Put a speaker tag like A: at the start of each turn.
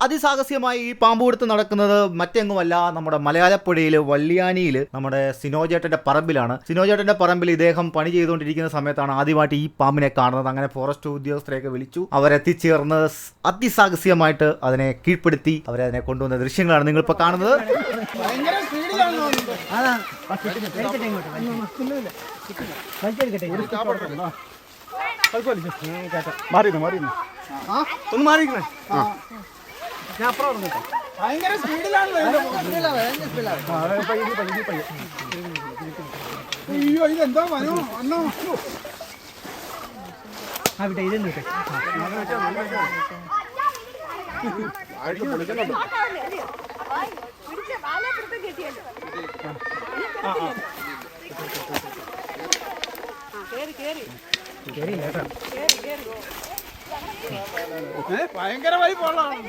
A: അതിസാഹസ്യമായി ഈ പാമ്പ് കൊടുത്ത് നടക്കുന്നത് മറ്റെങ്ങുമല്ല, നമ്മുടെ മലയാളപ്പുഴയിൽ വള്ളിയാനിയിൽ നമ്മുടെ സിനോജേട്ടന്റെ പറമ്പിലാണ്. സിനോജേട്ടന്റെ പറമ്പിൽ ഇദ്ദേഹം പണി ചെയ്തുകൊണ്ടിരിക്കുന്ന സമയത്താണ് ആദ്യമായിട്ട് ഈ പാമ്പിനെ കാണുന്നത്. അങ്ങനെ ഫോറസ്റ്റ് ഉദ്യോഗസ്ഥരെയൊക്കെ വിളിച്ചു, അവരെത്തിച്ചേർന്ന് അതിസാഹസ്യമായിട്ട് അതിനെ കീഴ്പ്പെടുത്തി അവരതിനെ കൊണ്ടുവന്ന ദൃശ്യങ്ങളാണ് നിങ്ങളിപ്പോൾ കാണുന്നത്.
B: ഭയങ്കര സ്പീഡിലാണ്. അയ്യോ ഇതെന്താ വനോ അന്നോ അവിടെ ഇതെന്ത് ഭയങ്കരമായി പോളാണ്.